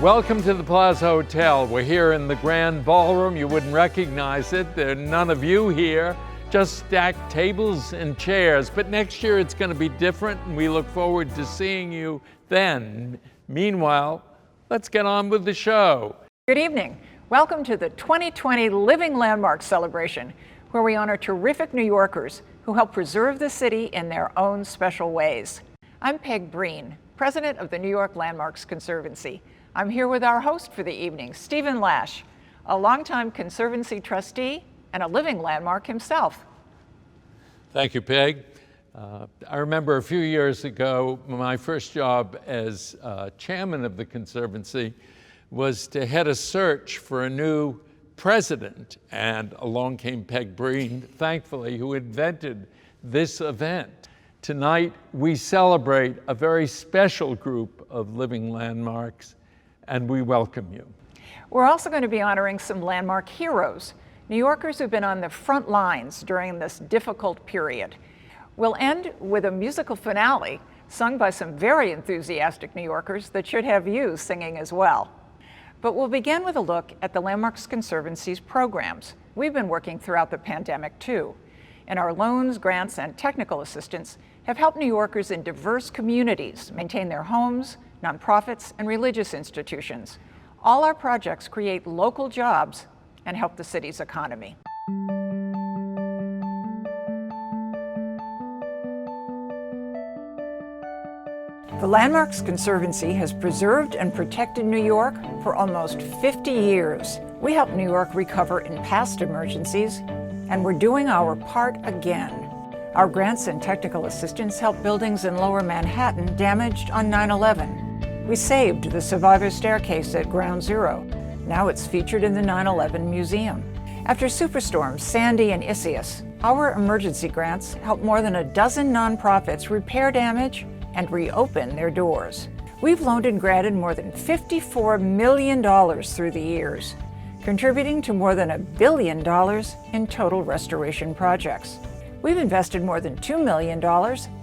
Welcome to the Plaza Hotel. We're here in the Grand Ballroom. You wouldn't recognize it. There are none of you here, just stacked tables and chairs. But next year it's going to be different, and we look forward to seeing you then. Meanwhile, let's get on with the show. Good evening. Welcome to the 2020 Living Landmarks celebration, where we honor terrific New Yorkers who help preserve the city in their own special ways. I'm Peg Breen, president of the New York Landmarks Conservancy. I'm here with our host for the evening, Stephen Lash, a longtime Conservancy trustee and a living landmark himself. Thank you, Peg. I remember a few years ago, my first job as chairman of the Conservancy was to head a search for a new president, and along came Peg Breen, thankfully, who invented this event. Tonight, we celebrate a very special group of living landmarks, and we welcome you. We're also going to be honoring some landmark heroes, New Yorkers who've been on the front lines during this difficult period. We'll end with a musical finale sung by some very enthusiastic New Yorkers that should have you singing as well. But we'll begin with a look at the Landmarks Conservancy's programs. We've been working throughout the pandemic too, and our loans, grants, and technical assistance have helped New Yorkers in diverse communities maintain their homes, nonprofits, and religious institutions. All our projects create local jobs and help the city's economy. The Landmarks Conservancy has preserved and protected New York for almost 50 years. We helped New York recover in past emergencies, and we're doing our part again. Our grants and technical assistance helped buildings in Lower Manhattan damaged on 9/11. We saved the survivor staircase at Ground Zero. Now it's featured in the 9/11 Museum. After superstorms Sandy and Isaias, our emergency grants helped more than a dozen nonprofits repair damage and reopen their doors. We've loaned and granted more than $54 million through the years, contributing to more than $1 billion in total restoration projects. We've invested more than $2 million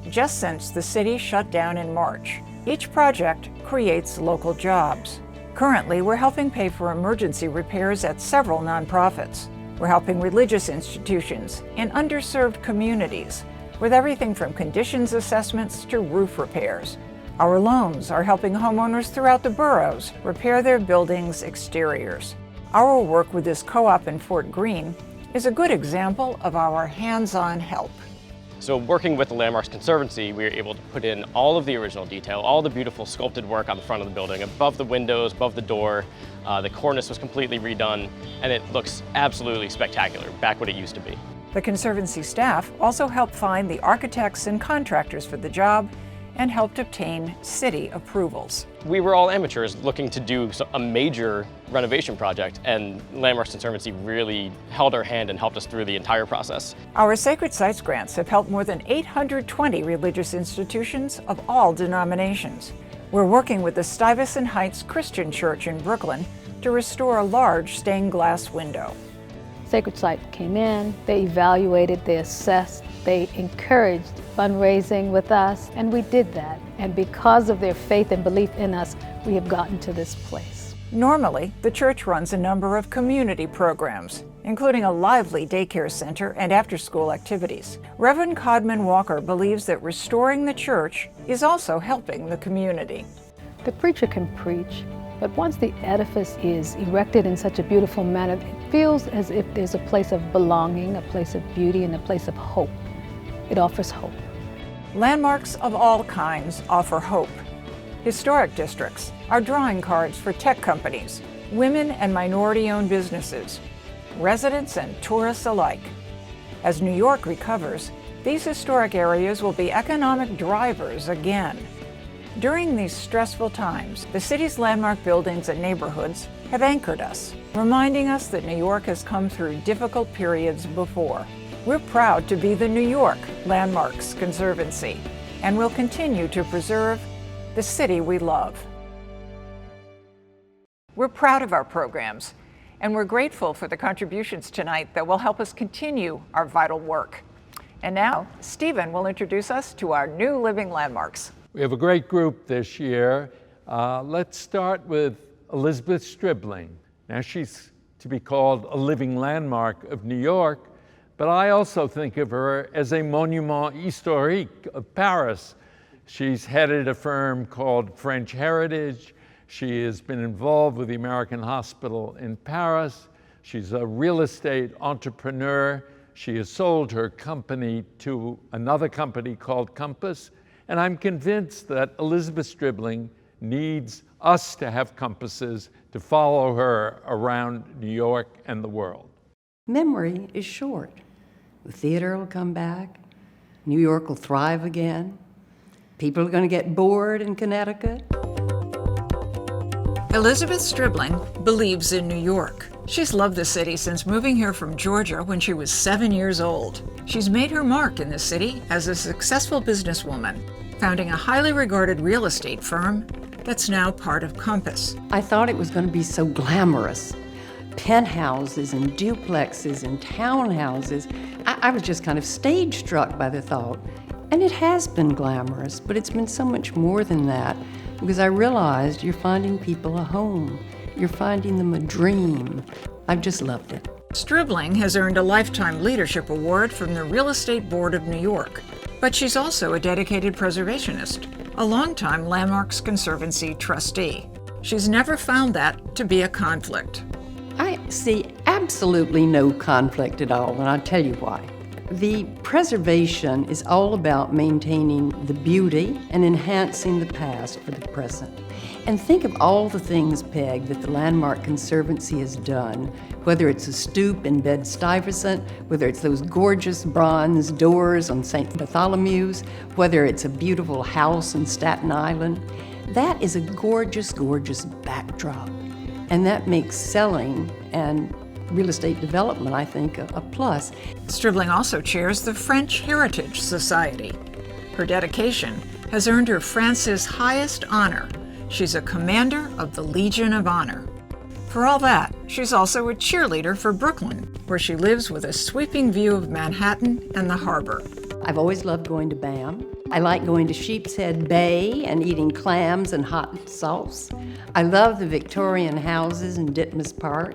just since the city shut down in March. Each project creates local jobs. Currently, we're helping pay for emergency repairs at several nonprofits. We're helping religious institutions in underserved communities with everything from conditions assessments to roof repairs. Our loans are helping homeowners throughout the boroughs repair their buildings' exteriors. Our work with this co-op in Fort Greene is a good example of our hands-on help. So working with the Landmarks Conservancy, we were able to put in all of the original detail, all the beautiful sculpted work on the front of the building, above the windows, above the door. The cornice was completely redone, and it looks absolutely spectacular, back what it used to be. The Conservancy staff also helped find the architects and contractors for the job and helped obtain city approvals. We were all amateurs looking to do a major renovation project, and Landmarks Conservancy really held our hand and helped us through the entire process. Our Sacred Sites grants have helped more than 820 religious institutions of all denominations. We're working with the Stuyvesant Heights Christian Church in Brooklyn to restore a large stained glass window. Sacred Site came in, they evaluated, they assessed, they encouraged fundraising with us, and we did that. And because of their faith and belief in us, we have gotten to this place. Normally, the church runs a number of community programs, including a lively daycare center and after-school activities. Reverend Codman Walker believes that restoring the church is also helping the community. The preacher can preach, but once the edifice is erected in such a beautiful manner, it feels as if there's a place of belonging, a place of beauty, and a place of hope. It offers hope. Landmarks of all kinds offer hope. Historic districts are drawing cards for tech companies, women and minority-owned businesses, residents and tourists alike. As New York recovers, these historic areas will be economic drivers again. During these stressful times, the city's landmark buildings and neighborhoods have anchored us, reminding us that New York has come through difficult periods before. We're proud to be the New York Landmarks Conservancy, and will continue to preserve the city we love. We're proud of our programs, and we're grateful for the contributions tonight that will help us continue our vital work. And now, Stephen will introduce us to our new living landmarks. We have a great group this year. Let's start with Elizabeth Stribling. Now she's to be called a living landmark of New York, but I also think of her as a monument historique of Paris. She's headed a firm called French Heritage. She has been involved with the American Hospital in Paris. She's a real estate entrepreneur. She has sold her company to another company called Compass. And I'm convinced that Elizabeth Stribling needs us to have compasses to follow her around New York and the world. Memory is short. The theater will come back. New York will thrive again. People are going to get bored in Connecticut. Elizabeth Stribling believes in New York. She's loved the city since moving here from Georgia when she was 7 years old. She's made her mark in the city as a successful businesswoman, founding a highly regarded real estate firm that's now part of Compass. I thought it was going to be so glamorous. Penthouses and duplexes and townhouses. I was just kind of stage struck by the thought. And it has been glamorous, but it's been so much more than that, because I realized you're finding people a home. You're finding them a dream. I've just loved it. Stribling has earned a Lifetime Leadership Award from the Real Estate Board of New York, but she's also a dedicated preservationist, a longtime Landmarks Conservancy trustee. She's never found that to be a conflict. I see absolutely no conflict at all, and I'll tell you why. The preservation is all about maintaining the beauty and enhancing the past for the present. And think of all the things, Peg, that the Landmark Conservancy has done, whether it's a stoop in Bed-Stuyvesant, whether it's those gorgeous bronze doors on St. Bartholomew's, whether it's a beautiful house in Staten Island. That is a gorgeous, gorgeous backdrop. And that makes selling and real estate development, I think, a plus. Stribling also chairs the French Heritage Society. Her dedication has earned her France's highest honor. She's a commander of the Legion of Honor. For all that, she's also a cheerleader for Brooklyn, where she lives with a sweeping view of Manhattan and the harbor. I've always loved going to BAM. I like going to Sheepshead Bay and eating clams and hot sauce. I love the Victorian houses in Ditmas Park.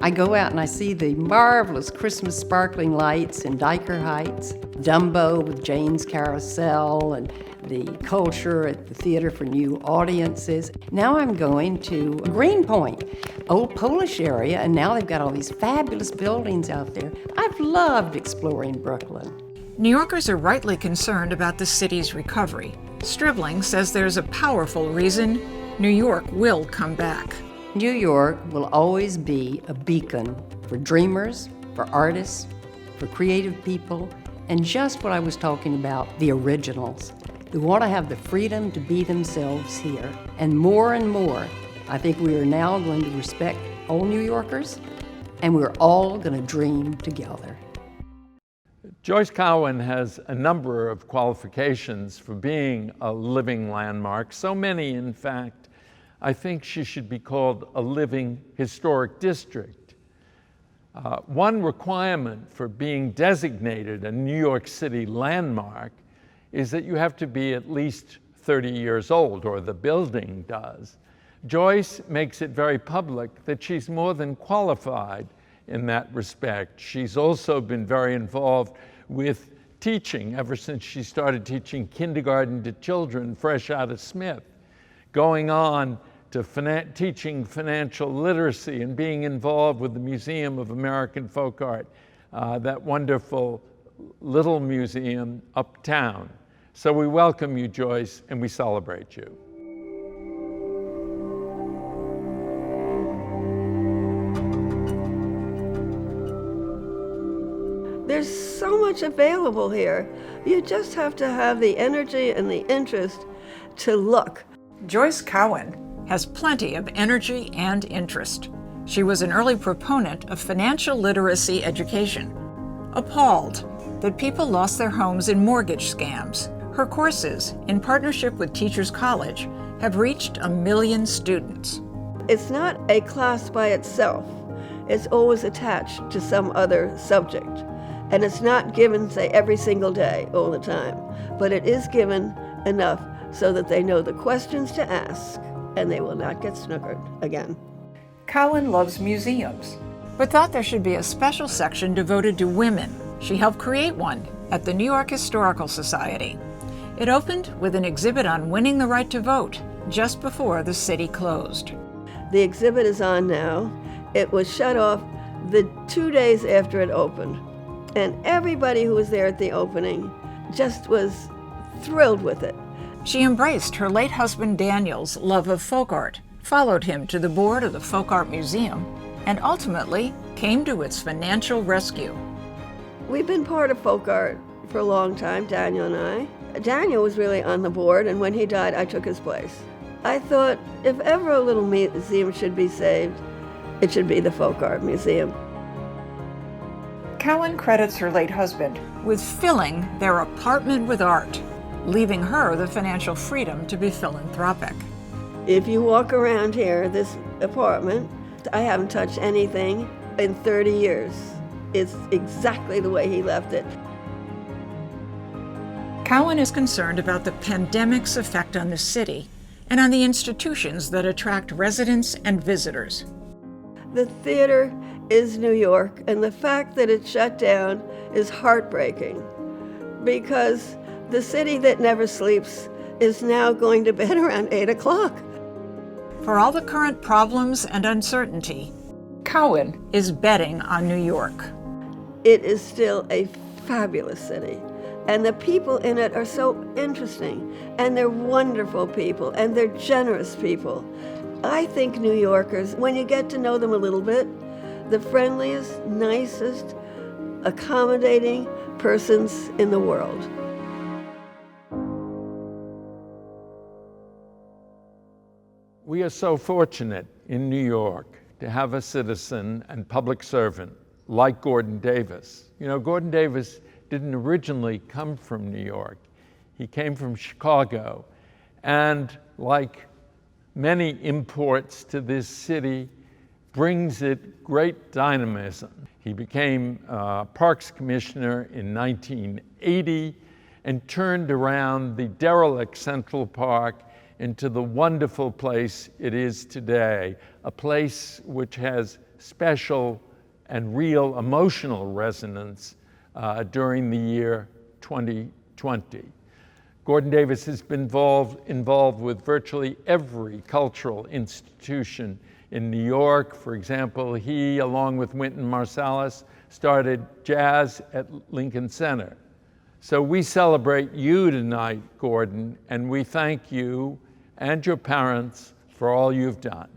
I go out and I see the marvelous Christmas sparkling lights in Dyker Heights, Dumbo with Jane's Carousel, and the culture at the Theater for New Audiences. Now I'm going to Greenpoint, old Polish area, and now they've got all these fabulous buildings out there. I've loved exploring Brooklyn. New Yorkers are rightly concerned about the city's recovery. Stribling says there's a powerful reason New York will come back. New York will always be a beacon for dreamers, for artists, for creative people, and just what I was talking about, the originals, who want to have the freedom to be themselves here. And more, I think we are now going to respect all New Yorkers, and we're all going to dream together. Joyce Cowin has a number of qualifications for being a living landmark, so many, in fact, I think she should be called a living historic district. One requirement for being designated a New York City landmark is that you have to be at least 30 years old, or the building does. Joyce makes it very public that she's more than qualified in that respect. She's also been very involved with teaching ever since she started teaching kindergarten to children fresh out of Smith, going on to teaching financial literacy and being involved with the Museum of American Folk Art, that wonderful little museum uptown. So we welcome you, Joyce, and we celebrate you. There's so much available here. You just have to have the energy and the interest to look. Joyce Cowin has plenty of energy and interest. She was an early proponent of financial literacy education, appalled that people lost their homes in mortgage scams. Her courses, in partnership with Teachers College, have reached 1 million students. It's not a class by itself. It's always attached to some other subject. And it's not given, say, every single day, all the time. But it is given enough so that they know the questions to ask and they will not get snookered again. Cowin loves museums, but thought there should be a special section devoted to women. She helped create one at the New York Historical Society. It opened with an exhibit on winning the right to vote just before the city closed. The exhibit is on now. It was shut off the 2 days after it opened, and everybody who was there at the opening just was thrilled with it. She embraced her late husband Daniel's love of folk art, followed him to the board of the Folk Art Museum, and ultimately came to its financial rescue. We've been part of folk art for a long time, Daniel and I. Daniel was really on the board, and when he died, I took his place. I thought if ever a little museum should be saved, it should be the Folk Art Museum. Cowin credits her late husband with filling their apartment with art, leaving her the financial freedom to be philanthropic. If you walk around here, this apartment, I haven't touched anything in 30 years. It's exactly the way he left it. Cowin is concerned about the pandemic's effect on the city and on the institutions that attract residents and visitors. The theater is New York, and the fact that it's shut down is heartbreaking because the city that never sleeps is now going to bed around 8 o'clock. For all the current problems and uncertainty, Cowin is betting on New York. It is still a fabulous city, and the people in it are so interesting, and they're wonderful people, and they're generous people. I think New Yorkers, when you get to know them a little bit, the friendliest, nicest, accommodating persons in the world. We are so fortunate in New York to have a citizen and public servant like Gordon Davis. You know, Gordon Davis didn't originally come from New York. He came from Chicago, and like many imports to this city, brings it great dynamism. He became Parks Commissioner in 1980 and turned around the derelict Central Park into the wonderful place it is today, a place which has special and real emotional resonance during the year 2020. Gordon Davis has been involved with virtually every cultural institution in New York. For example, he, along with Wynton Marsalis, started jazz at Lincoln Center. So we celebrate you tonight, Gordon, and we thank you and your parents for all you've done.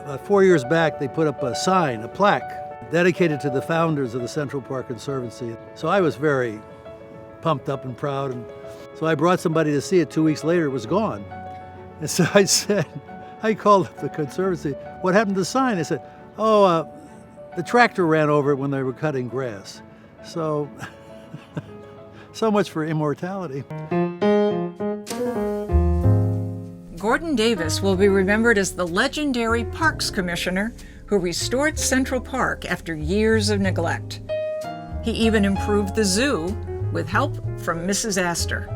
About 4 years back, they put up a sign, a plaque, dedicated to the founders of the Central Park Conservancy. So I was very pumped up and proud. And so I brought somebody to see it. 2 weeks later, it was gone. And so I called up the Conservancy, what happened to the sign? They said, the tractor ran over it when they were cutting grass. So, so much for immortality. Gordon Davis will be remembered as the legendary Parks Commissioner who restored Central Park after years of neglect. He even improved the zoo with help from Mrs. Astor.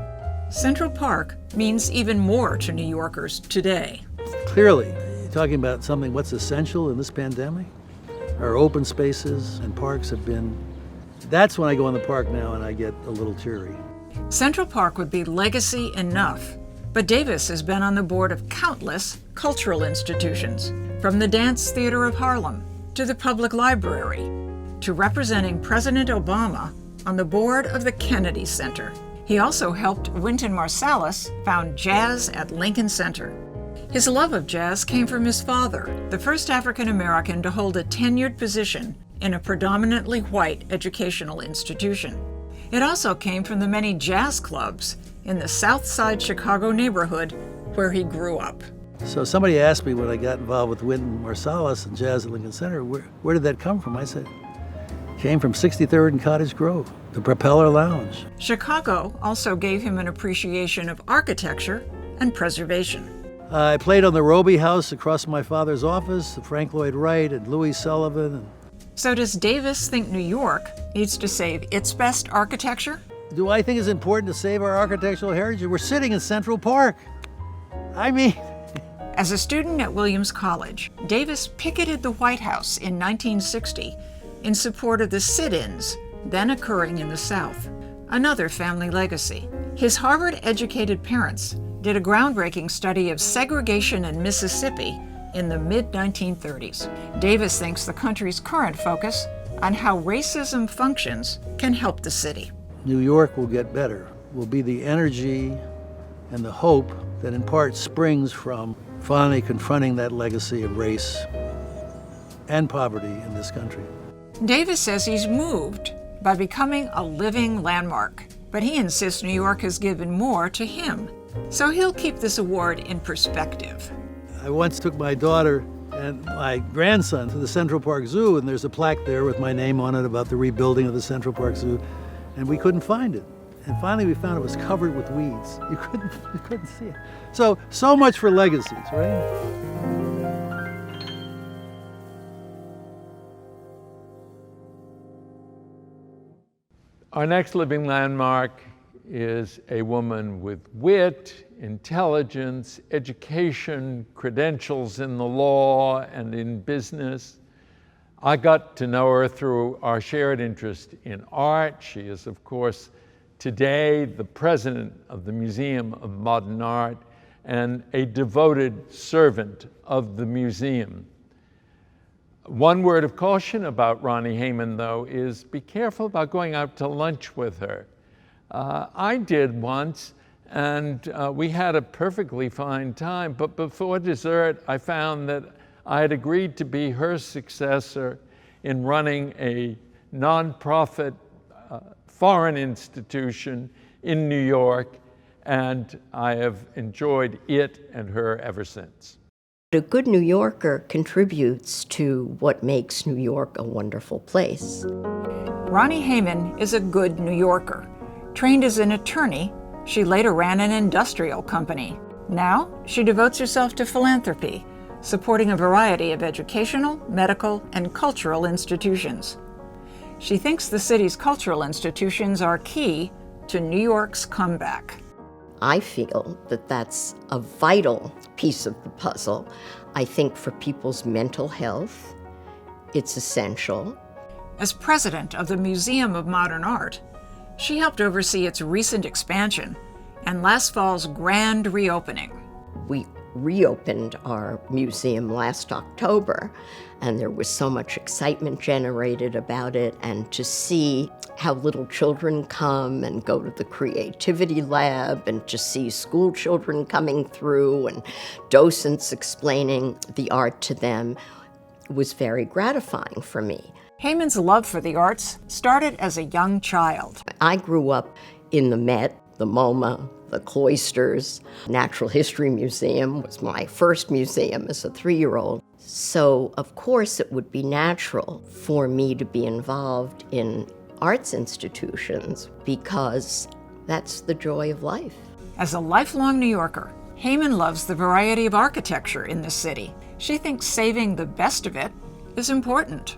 Central Park means even more to New Yorkers today. Clearly, you're talking about something, what's essential in this pandemic? Our open spaces and parks have been, that's when I go in the park now and I get a little teary. Central Park would be legacy enough, but Davis has been on the board of countless cultural institutions, from the Dance Theater of Harlem to the Public Library, to representing President Obama on the board of the Kennedy Center. He also helped Wynton Marsalis found jazz at Lincoln Center. His love of jazz came from his father, the first African American to hold a tenured position in a predominantly white educational institution. It also came from the many jazz clubs in the South Side Chicago neighborhood where he grew up. So somebody asked me when I got involved with Wynton Marsalis and jazz at Lincoln Center, where did that come from? I said, came from 63rd and Cottage Grove, the Propeller Lounge. Chicago also gave him an appreciation of architecture and preservation. I played on the Roby House across from my father's office, Frank Lloyd Wright and Louis Sullivan. So does Davis think New York needs to save its best architecture? Do I think it's important to save our architectural heritage? We're sitting in Central Park. I mean, As a student at Williams College, Davis picketed the White House in 1960 in support of the sit-ins then occurring in the South, another family legacy. His Harvard-educated parents did a groundbreaking study of segregation in Mississippi in the mid-1930s. Davis thinks the country's current focus on how racism functions can help the city. New York will get better, will be the energy and the hope that in part springs from finally confronting that legacy of race and poverty in this country. Davis says he's moved by becoming a living landmark, but he insists New York has given more to him. So he'll keep this award in perspective. I once took my daughter and my grandson to the Central Park Zoo, and there's a plaque there with my name on it about the rebuilding of the Central Park Zoo, and we couldn't find it. And finally we found it was covered with weeds. You couldn't see it. So much for legacies, right? Our next living landmark is a woman with wit, intelligence, education, credentials in the law and in business. I got to know her through our shared interest in art. She is, of course, today the president of the Museum of Modern Art and a devoted servant of the museum. One word of caution about Ronnie Heyman, though, is be careful about going out to lunch with her. I did once, and we had a perfectly fine time, but before dessert, I found that I had agreed to be her successor in running a nonprofit foreign institution in New York, and I have enjoyed it and her ever since. A good New Yorker contributes to what makes New York a wonderful place. Ronnie Heyman is a good New Yorker. Trained as an attorney, she later ran an industrial company. Now, she devotes herself to philanthropy, supporting a variety of educational, medical, and cultural institutions. She thinks the city's cultural institutions are key to New York's comeback. I feel that that's a vital piece of the puzzle. I think for people's mental health, it's essential. As president of the Museum of Modern Art, she helped oversee its recent expansion and last fall's grand reopening. We reopened our museum last October, and there was so much excitement generated about it, and to see how little children come and go to the creativity lab, and to see school children coming through and docents explaining the art to them was very gratifying for me. Heyman's love for the arts started as a young child. I grew up in the Met, the MoMA, the Cloisters. Natural History Museum was my first museum as a 3-year-old. So, of course, it would be natural for me to be involved in arts institutions because that's the joy of life. As a lifelong New Yorker, Heyman loves the variety of architecture in the city. She thinks saving the best of it is important.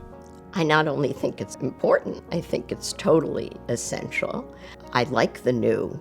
I not only think it's important, I think it's totally essential. I like the new,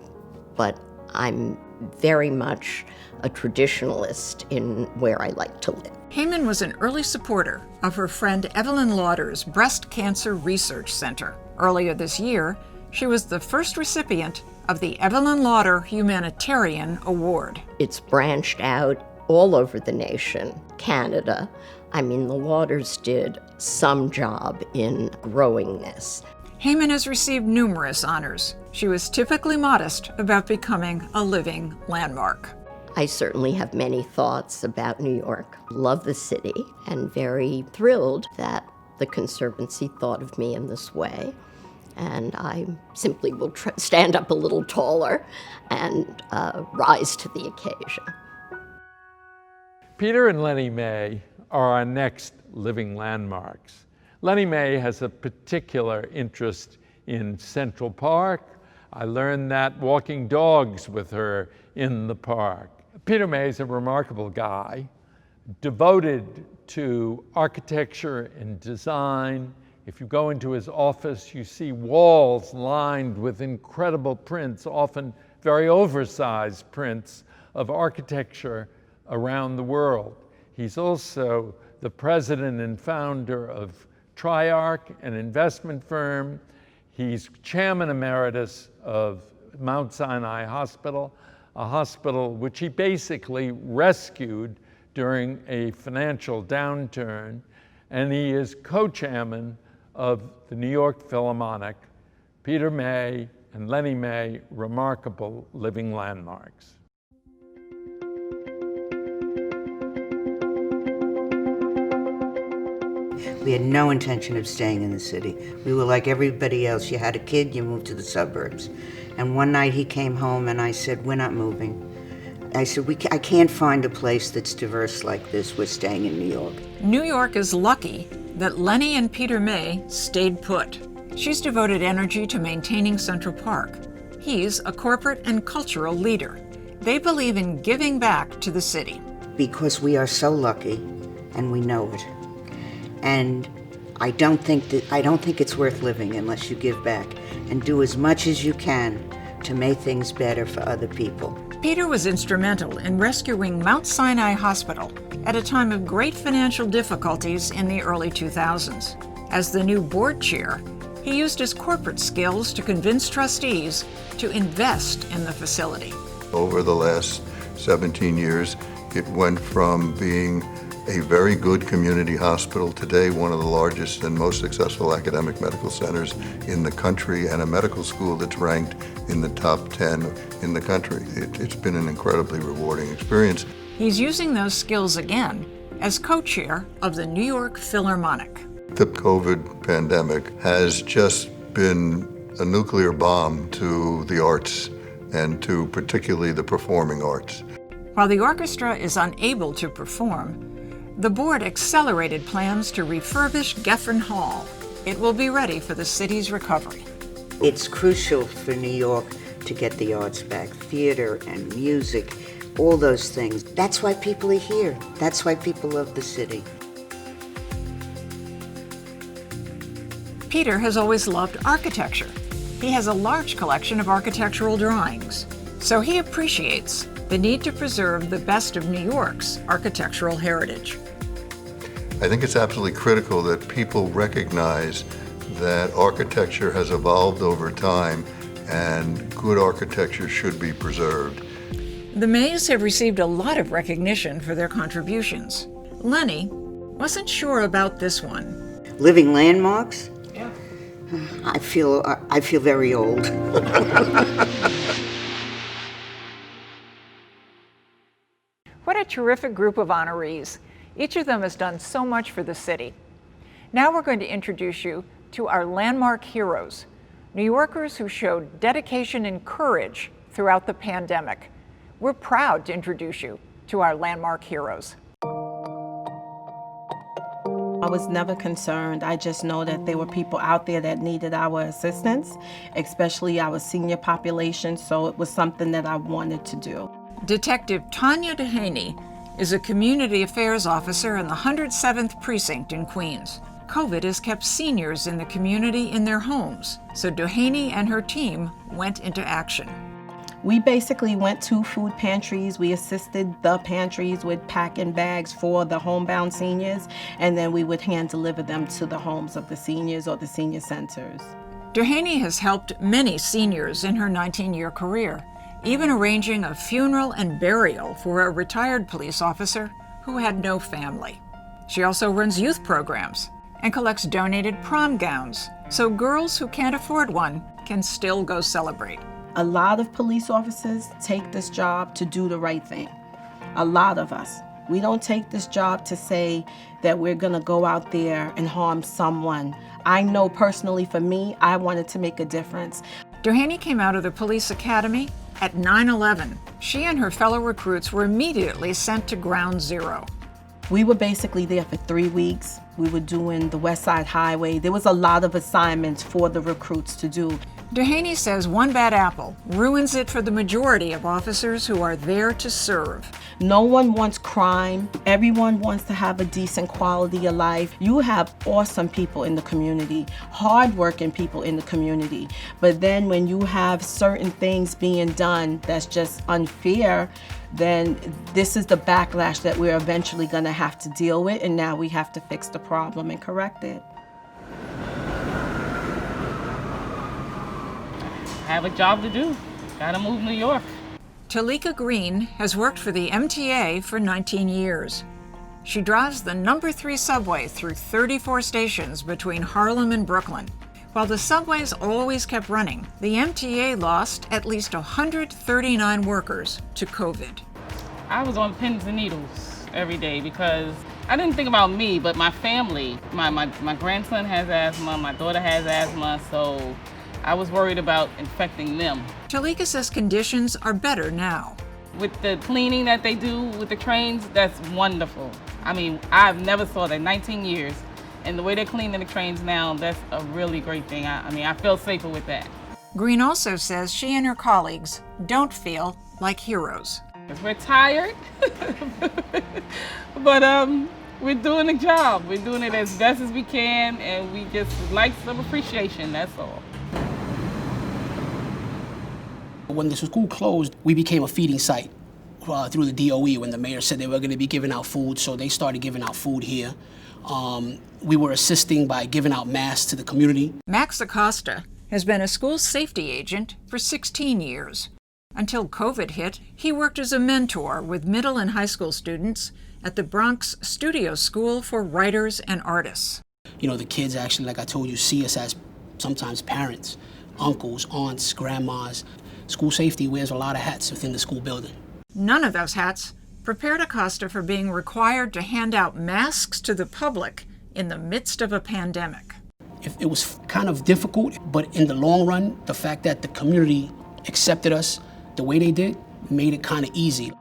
but I'm very much a traditionalist in where I like to live. Heyman was an early supporter of her friend Evelyn Lauder's Breast Cancer Research Center. Earlier this year, she was the first recipient of the Evelyn Lauder Humanitarian Award. It's branched out all over the nation, Canada. I mean, the Lauders did some job in growing this. Heyman has received numerous honors. She was typically modest about becoming a living landmark. I certainly have many thoughts about New York. Love the city and very thrilled that the Conservancy thought of me in this way. And I simply will stand up a little taller and rise to the occasion. Peter and Lenny May are our next living landmarks. Lenny May has a particular interest in Central Park. I learned that walking dogs with her in the park. Peter May is a remarkable guy, devoted to architecture and design. If you go into his office, you see walls lined with incredible prints, often very oversized prints of architecture around the world. He's also the president and founder of Triarch, an investment firm. He's chairman emeritus of Mount Sinai Hospital, a hospital which he basically rescued during a financial downturn. And he is co-chairman of the New York Philharmonic. Peter May and Lenny May, remarkable living landmarks. We had no intention of staying in the city. We were like everybody else. You had a kid, you moved to the suburbs. And one night he came home and I said, we're not moving. I said, I can't find a place that's diverse like this. We're staying in New York. New York is lucky that Lenny and Peter May stayed put. She's devoted energy to maintaining Central Park. He's a corporate and cultural leader. They believe in giving back to the city. Because we are so lucky and we know it. And I don't think it's worth living unless you give back and do as much as you can to make things better for other people. Peter was instrumental in rescuing Mount Sinai Hospital at a time of great financial difficulties in the early 2000s. As the new board chair, he used his corporate skills to convince trustees to invest in the facility. Over the last 17 years, it went from being a very good community hospital, today one of the largest and most successful academic medical centers in the country, and a medical school that's ranked in the top 10 in the country. It's been an incredibly rewarding experience. He's using those skills again as co-chair of the New York Philharmonic. The COVID pandemic has just been a nuclear bomb to the arts, and to particularly the performing arts. While the orchestra is unable to perform, the board accelerated plans to refurbish Geffen Hall. It will be ready for the city's recovery. It's crucial for New York to get the arts back, theater and music, all those things. That's why people are here. That's why people love the city. Peter has always loved architecture. He has a large collection of architectural drawings, so he appreciates the need to preserve the best of New York's architectural heritage. I think it's absolutely critical that people recognize that architecture has evolved over time and good architecture should be preserved. The Mays have received a lot of recognition for their contributions. Lenny wasn't sure about this one. Living landmarks? Yeah. I feel very old. What a terrific group of honorees. Each of them has done so much for the city. Now we're going to introduce you to our landmark heroes, New Yorkers who showed dedication and courage throughout the pandemic. We're proud to introduce you to our landmark heroes. I was never concerned. I just know that there were people out there that needed our assistance, especially our senior population, so it was something that I wanted to do. Detective Tanya Dehaney is a community affairs officer in the 107th Precinct in Queens. COVID has kept seniors in the community in their homes, so Dehaney and her team went into action. We basically went to food pantries. We assisted the pantries with packing bags for the homebound seniors, and then we would hand deliver them to the homes of the seniors or the senior centers. Dehaney has helped many seniors in her 19-year career, even arranging a funeral and burial for a retired police officer who had no family. She also runs youth programs and collects donated prom gowns, so girls who can't afford one can still go celebrate. A lot of police officers take this job to do the right thing. A lot of us. We don't take this job to say that we're gonna go out there and harm someone. I know personally for me, I wanted to make a difference. Dehaney came out of the police academy at 9/11. She and her fellow recruits were immediately sent to Ground Zero. We were basically there for 3 weeks. We were doing the West Side Highway. There was a lot of assignments for the recruits to do. Dehaney says one bad apple ruins it for the majority of officers who are there to serve. No one wants crime. Everyone wants to have a decent quality of life. You have awesome people in the community, hardworking people in the community. But then when you have certain things being done that's just unfair, then this is the backlash that we're eventually going to have to deal with, and now we have to fix the problem and correct it. I have a job to do. Gotta move New York. Talika Green has worked for the MTA for 19 years. She drives the number 3 subway through 34 stations between Harlem and Brooklyn. While the subways always kept running, the MTA lost at least 139 workers to COVID. I was on pins and needles every day because I didn't think about me, but my family. My grandson has asthma, my daughter has asthma, so I was worried about infecting them. Talika says conditions are better now. With the cleaning that they do with the trains, that's wonderful. I mean, I've never saw that in 19 years. And the way they're cleaning the trains now, that's a really great thing. I feel safer with that. Green also says she and her colleagues don't feel like heroes. We're tired, but we're doing the job. We're doing it as best as we can, and we just like some appreciation, that's all. When the school closed, we became a feeding site through the DOE when the mayor said they were going to be giving out food, so they started giving out food here. We were assisting by giving out masks to the community. Max Acosta has been a school safety agent for 16 years. Until COVID hit, he worked as a mentor with middle and high school students at the Bronx Studio School for Writers and Artists. You know, the kids actually, like I told you, see us as sometimes parents, uncles, aunts, grandmas. School safety wears a lot of hats within the school building. None of those hats prepared Acosta for being required to hand out masks to the public in the midst of a pandemic. It was kind of difficult, but in the long run, the fact that the community accepted us the way they did made it kind of easy.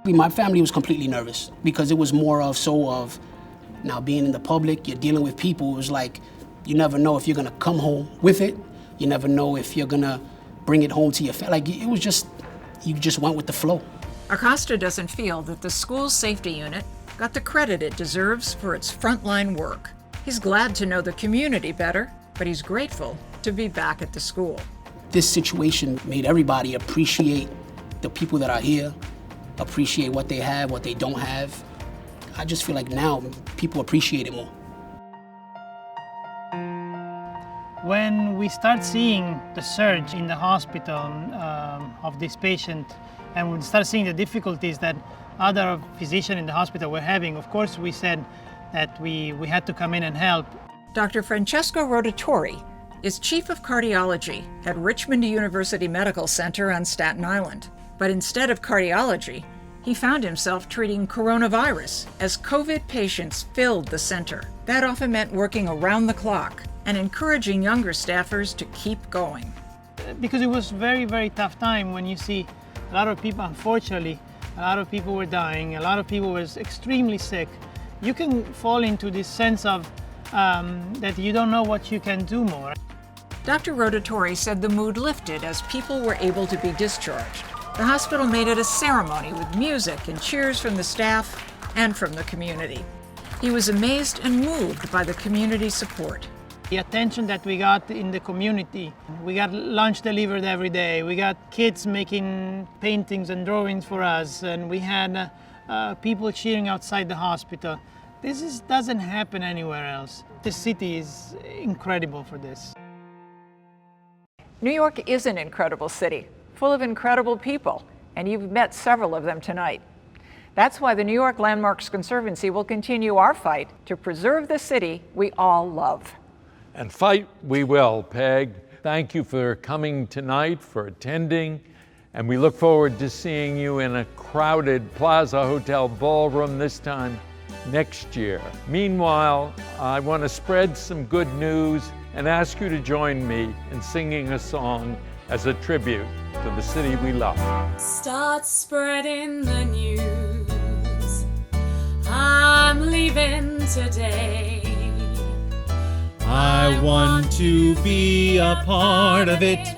My family was completely nervous because it was more of now being in the public, you're dealing with people. It was like, you never know if you're gonna come home with it. You never know if you're gonna bring it home to your family. Like, it was just, you just went with the flow. Acosta doesn't feel that the school safety unit got the credit it deserves for its frontline work. He's glad to know the community better, but he's grateful to be back at the school. This situation made everybody appreciate the people that are here, appreciate what they have, what they don't have. I just feel like now people appreciate it more. When we start seeing the surge in the hospital of this patient, and we start seeing the difficulties that other physicians in the hospital were having, of course we said that we had to come in and help. Dr. Francesco Rotatori is chief of cardiology at Richmond University Medical Center on Staten Island. But instead of cardiology, he found himself treating coronavirus as COVID patients filled the center. That often meant working around the clock and encouraging younger staffers to keep going. Because it was very, very tough time when you see a lot of people, unfortunately, a lot of people were dying, a lot of people were extremely sick. You can fall into this sense of that you don't know what you can do more. Dr. Rotatori said the mood lifted as people were able to be discharged. The hospital made it a ceremony with music and cheers from the staff and from the community. He was amazed and moved by the community support. The attention that we got in the community. We got lunch delivered every day. We got kids making paintings and drawings for us, and we had people cheering outside the hospital. This doesn't happen anywhere else. This city is incredible for this. New York is an incredible city, full of incredible people, and you've met several of them tonight. That's why the New York Landmarks Conservancy will continue our fight to preserve the city we all love. And fight we will, Peg. Thank you for coming tonight, for attending, and we look forward to seeing you in a crowded Plaza Hotel ballroom this time next year. Meanwhile, I want to spread some good news and ask you to join me in singing a song as a tribute to the city we love. Start spreading the news. I'm leaving today. I want to be a part of it.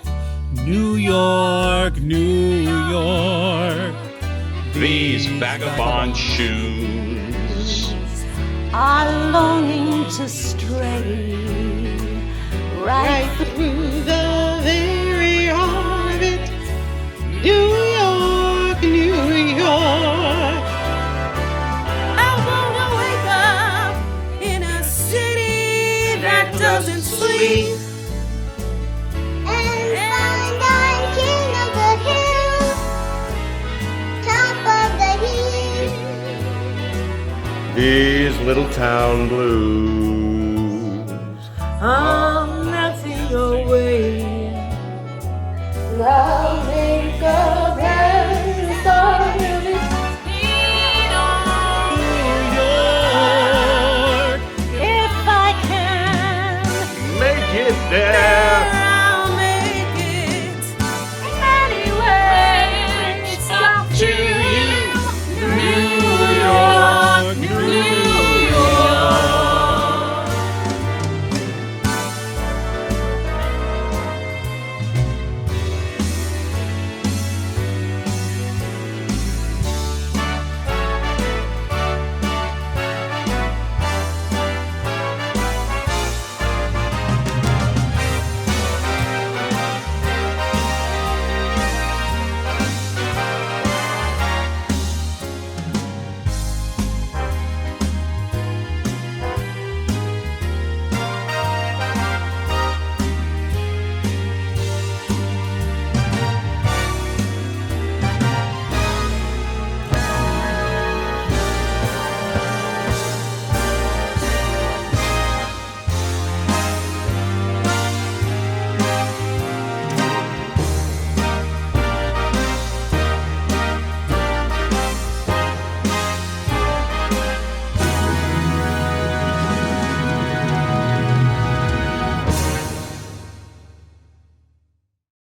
New York, New York. These vagabond shoes are longing to stray right through the very heart of it. New York, New York. I wanna wake up in a city that doesn't sleep. These little town blues I'm melting away.